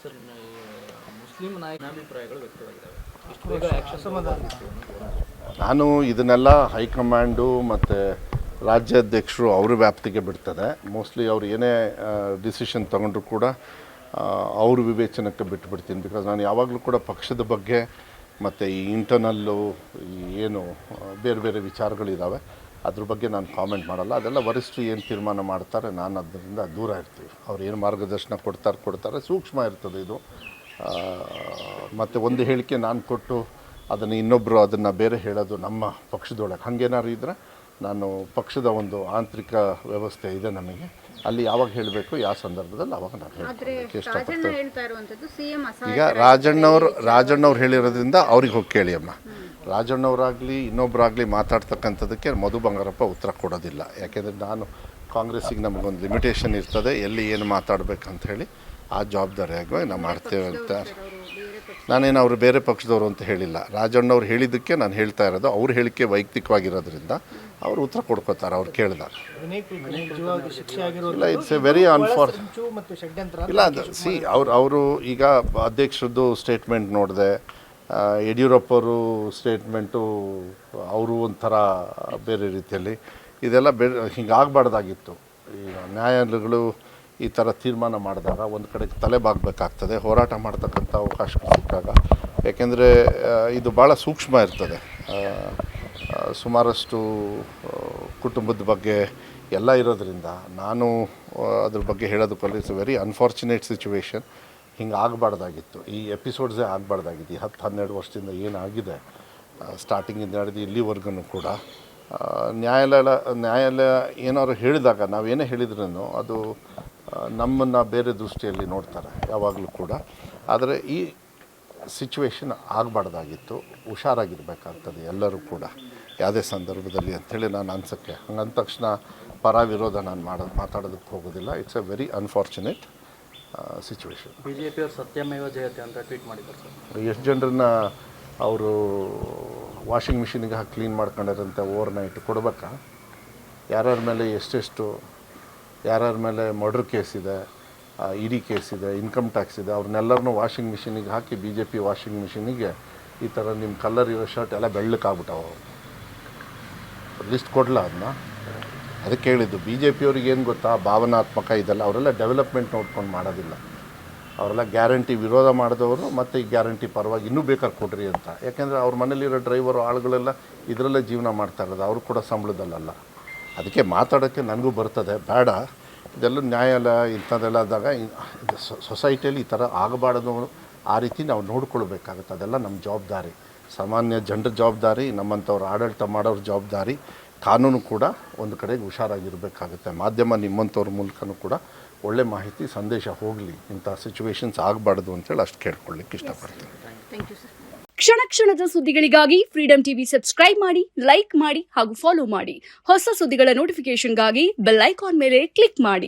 Sir Muslim ನಾಯಕನ ಅಭಿಪ್ರಾಯಗಳು ವ್ಯಕ್ತವಾಗಿದ್ದಾವೆ. ಇಷ್ಟು ಬೇಗ ಆ್ಯಕ್ಷನ್ ನಾನು ಇದನ್ನೆಲ್ಲ ಹೈಕಮಾಂಡು ಮತ್ತು ರಾಜ್ಯಾಧ್ಯಕ್ಷರು ಅವ್ರ ವ್ಯಾಪ್ತಿಗೆ ಬಿಡ್ತದೆ. ಮೋಸ್ಟ್ಲಿ ಅವ್ರು ಏನೇ ಡಿಸಿಷನ್ ತೊಗೊಂಡ್ರು ಕೂಡ ಅವ್ರ ವಿವೇಚನಕ್ಕೆ ಬಿಟ್ಟುಬಿಡ್ತೀನಿ. ಬಿಕಾಸ್ ನಾನು ಯಾವಾಗಲೂ ಕೂಡ ಪಕ್ಷದ ಬಗ್ಗೆ ಮತ್ತು ಈ ಇಂಟರ್ನಲ್ಲು ಏನು ಬೇರೆ ಬೇರೆ ವಿಚಾರಗಳಿದ್ದಾವೆ ಅದ್ರ ಬಗ್ಗೆ ನಾನು ಕಾಮೆಂಟ್ ಮಾಡಲ್ಲ. ಅದೆಲ್ಲ ವರಿಷ್ಠರು ಏನು ತೀರ್ಮಾನ ಮಾಡ್ತಾರೆ ನಾನು ಅದರಿಂದ ದೂರ ಇರ್ತೀವಿ. ಅವ್ರು ಏನು ಮಾರ್ಗದರ್ಶನ ಕೊಡ್ತಾರೆ ಸೂಕ್ಷ್ಮ ಇರ್ತದೆ ಇದು. ಮತ್ತು ಒಂದು ಹೇಳಿಕೆ ನಾನು ಕೊಟ್ಟು ಅದನ್ನು ಇನ್ನೊಬ್ಬರು ಅದನ್ನು ಬೇರೆ ಹೇಳೋದು ನಮ್ಮ ಪಕ್ಷದೊಳಗೆ ಹಾಗೇನಾದ್ರು ಇದ್ದರೆ ನಾನು ಪಕ್ಷದ ಒಂದು ಆಂತರಿಕ ವ್ಯವಸ್ಥೆ ಇದೆ ನಮಗೆ, ಅಲ್ಲಿ ಯಾವಾಗ ಹೇಳಬೇಕು ಯಾವ ಸಂದರ್ಭದಲ್ಲಿ ಅವಾಗ ನಾನು ಹೇಳಕ್ಕೆ ಇಷ್ಟಪಡ್ತೇನೆ. ಈಗ ರಾಜಣ್ಣವ್ರು ಹೇಳಿರೋದ್ರಿಂದ ಅವ್ರಿಗೆ ಹೋಗಿ ಕೇಳಿ ಅಮ್ಮ. ರಾಜಣ್ಣವರಾಗಲಿ ಇನ್ನೊಬ್ಬರಾಗಲಿ ಮಾತಾಡ್ತಕ್ಕಂಥದ್ದಕ್ಕೆ ಮಧು ಬಂಗಾರಪ್ಪ ಉತ್ತರ ಕೊಡೋದಿಲ್ಲ. ಯಾಕೆಂದರೆ ನಾನು ಕಾಂಗ್ರೆಸ್ಸಿಗೆ ನಮಗೊಂದು ಲಿಮಿಟೇಷನ್ ಇರ್ತದೆ, ಎಲ್ಲಿ ಏನು ಮಾತಾಡಬೇಕಂತ ಹೇಳಿ ಆ ಜವಾಬ್ದಾರಿಯಾಗಿ ನಾವು ಮಾಡ್ತೇವೆ ಅಂತ. ನಾನೇನು ಅವರು ಬೇರೆ ಪಕ್ಷದವರು ಅಂತ ಹೇಳಿಲ್ಲ. ರಾಜಣ್ಣವ್ರು ಹೇಳಿದ್ದಕ್ಕೆ ನಾನು ಹೇಳ್ತಾ ಇರೋದು. ಅವ್ರ ಹೇಳಿಕೆ ವೈಯಕ್ತಿಕವಾಗಿರೋದ್ರಿಂದ ಅವರು ಉತ್ತರ ಕೊಡ್ಕೋತಾರೆ ಅವ್ರು ಕೇಳಿದಾಗ. ಇಲ್ಲ, ಇಟ್ಸ್ ಎ ವೆರಿ ಇಲ್ಲ ಅದು ಸಿ ಅವರು ಈಗ ಅಧ್ಯಕ್ಷರದ್ದು ಸ್ಟೇಟ್ಮೆಂಟ್ ನೋಡಿದೆ, ಯಡಿಯೂರಪ್ಪರು ಸ್ಟೇಟ್ಮೆಂಟು ಅವರು ಒಂಥರ ಬೇರೆ ರೀತಿಯಲ್ಲಿ ಇದೆಲ್ಲ ಹಿಂಗಾಗಬಾರ್ದಾಗಿತ್ತು. ಈಗ ನ್ಯಾಯಾಲಯಗಳು ಈ ಥರ ತೀರ್ಮಾನ ಮಾಡಿದಾಗ ಒಂದು ಕಡೆಗೆ ತಲೆ ಬಾಗಬೇಕಾಗ್ತದೆ, ಹೋರಾಟ ಮಾಡ್ತಕ್ಕಂಥ ಅವಕಾಶ ಸಿಕ್ಕಾಗ. ಯಾಕೆಂದರೆ ಇದು ಭಾಳ ಸೂಕ್ಷ್ಮ ಇರ್ತದೆ. ಸುಮಾರಷ್ಟು ಕುಟುಂಬದ ಬಗ್ಗೆ ಎಲ್ಲ ಇರೋದ್ರಿಂದ ನಾನು ಅದ್ರ ಬಗ್ಗೆ ಹೇಳೋದಕ್ಕಲ್ಲ. It's very unfortunate situation. ಹಿಂಗೆ ಆಗಬಾರ್ದಾಗಿತ್ತು, ಈ ಎಪಿಸೋಡ್ಸೇ ಆಗಬಾರ್ದಾಗಿತ್ತು. ಈ 10-12 ವರ್ಷದಿಂದ ಏನಾಗಿದೆ ಸ್ಟಾರ್ಟಿಂಗಿಂದ ಹಿಡಿದು ಇಲ್ಲಿವರೆಗೂ ಕೂಡ ನ್ಯಾಯಾಲಯ ಏನಾದ್ರು ಹೇಳಿದಾಗ ನಾವೇನೇ ಹೇಳಿದ್ರೂ ಅದು ನಮ್ಮನ್ನು ಬೇರೆ ದೃಷ್ಟಿಯಲ್ಲಿ ನೋಡ್ತಾರೆ ಯಾವಾಗಲೂ ಕೂಡ. ಆದರೆ ಈ ಸಿಚುವೇಶನ್ ಆಗಬಾರ್ದಾಗಿತ್ತು. ಹುಷಾರಾಗಿರ್ಬೇಕಾಗ್ತದೆ ಎಲ್ಲರೂ ಕೂಡ ಯಾವುದೇ ಸಂದರ್ಭದಲ್ಲಿ ಅಂಥೇಳಿ ನಾನು ಅನ್ಸೋಕ್ಕೆ. ಹಂಗಂದ ತಕ್ಷಣ ಪರ ವಿರೋಧ ನಾನು ಮಾತಾಡೋದಕ್ಕೆ ಹೋಗೋದಿಲ್ಲ. It's A very unfortunate situation. ಬಿಜೆಪಿಯವರು ಸತ್ಯಮೇವ ಜಯತೆ ಅಂತ ಟ್ವೀಟ್ ಮಾಡಿದ್ದಾರೆ ಸರ್. ಎಷ್ಟು ಜನರನ್ನ ಅವರು ವಾಷಿಂಗ್ ಮಿಷಿನಿಗೆ ಹಾಕಿ ಕ್ಲೀನ್ ಮಾಡ್ಕೊಂಡಿರೋಂಥ ಓವರ್ನೈಟ್ ಕೊಡಬೇಕಾ? ಯಾರ್ಯಾರ ಮೇಲೆ ಎಷ್ಟೆಷ್ಟು, ಯಾರ್ಯಾರ ಮೇಲೆ ಮರ್ಡರ್ ಕೇಸ್ ಇದೆ, ಇಡಿ ಕೇಸ್ ಇದೆ, ಇನ್ಕಮ್ ಟ್ಯಾಕ್ಸ್ ಇದೆ, ಅವ್ರನ್ನೆಲ್ಲರನ್ನೂ ವಾಷಿಂಗ್ ಮಿಷಿನಿಗೆ ಹಾಕಿ BJP ವಾಷಿಂಗ್ ಮಿಷಿನಿಗೆ ಈ ಥರ ನಿಮ್ಮ ಕಲರ್ ಇರೋ ಶರ್ಟ್ ಎಲ್ಲ ಬೆಳ್ಳಕ್ಕಾಗ್ಬಿಟ್ಟವು. ಲಿಸ್ಟ್ ಕೊಡಲ ಅದನ್ನ. ಅದಕ್ಕೆ ಹೇಳಿದ್ದು BJPಯವ್ರಿಗೆ ಏನು ಗೊತ್ತಾ, ಭಾವನಾತ್ಮಕ ಇದೆಲ್ಲ. ಅವರೆಲ್ಲ ಡೆವಲಪ್ಮೆಂಟ್ ನೋಡ್ಕೊಂಡು ಮಾಡೋದಿಲ್ಲ. ಅವರೆಲ್ಲ ಗ್ಯಾರಂಟಿ ವಿರೋಧ ಮಾಡಿದವರು ಮತ್ತು ಈ ಗ್ಯಾರಂಟಿ ಪರವಾಗಿ ಇನ್ನೂ ಬೇಕಾದ್ರೆ ಕೊಡ್ರಿ ಅಂತ. ಯಾಕೆಂದರೆ ಅವ್ರ ಮನೇಲಿರೋ ಡ್ರೈವರು ಆಳುಗಳೆಲ್ಲ ಇದರಲ್ಲೇ ಜೀವನ ಮಾಡ್ತಾ ಇರೋದು, ಅವರು ಕೂಡ ಸಂಬಳದಲ್ಲಲ್ಲ. ಅದಕ್ಕೆ ಮಾತಾಡೋಕ್ಕೆ ನನಗೂ ಬರ್ತದೆ, ಬೇಡ ಇದೆಲ್ಲ ನ್ಯಾಯಾಲಯ ಇಂಥದ್ದೆಲ್ಲ ಆದಾಗ ಸೊಸೈಟಿಯಲ್ಲಿ ಈ ಥರ ಆಗಬಾರ್ದು. ಆ ರೀತಿ ನಾವು ನೋಡ್ಕೊಳ್ಬೇಕಾಗುತ್ತೆ. ಅದೆಲ್ಲ ನಮ್ಮ ಜವಾಬ್ದಾರಿ, ಸಾಮಾನ್ಯ ಜನರ ಜವಾಬ್ದಾರಿ, ನಮ್ಮಂಥವ್ರು ಆಡಳಿತ ಮಾಡೋರ ಜವಾಬ್ದಾರಿ. ಕಾನೂನು ಕೂಡ ಒಂದು ಕಡೆಗೆ ಹುಷಾರಾಗಿರಬೇಕಾಗುತ್ತೆ. ಮಾಧ್ಯಮ ನಿಮ್ಮಂಥವ್ರ ಮೂಲಕನೂ ಕೂಡ ಒಳ್ಳೆ ಮಾಹಿತಿ ಸಂದೇಶ ಹೋಗಲಿ, ಇಂಥ ಸಿಚುವೇಶನ್ಸ್ ಆಗಬಾರ್ದು ಅಂತೇಳಿ ಅಷ್ಟು ಕೇಳ್ಕೊಳ್ಳಿಕ್ಕೆ ಇಷ್ಟಪಡ್ತೀನಿ. ಕ್ಷಣ ಕ್ಷಣದ ಸುದ್ದಿಗಳಿಗಾಗಿ ಫ್ರೀಡಂ ಟಿವಿ ಸಬ್ಸ್ಕ್ರೈಬ್ ಮಾಡಿ, ಲೈಕ್ ಮಾಡಿ ಹಾಗೂ ಫಾಲೋ ಮಾಡಿ. ಹೊಸ ಸುದ್ದಿಗಳ ನೋಟಿಫಿಕೇಶನ್ಗಾಗಿ ಬೆಲ್ ಐಕಾನ್ ಮೇಲೆ ಕ್ಲಿಕ್ ಮಾಡಿ.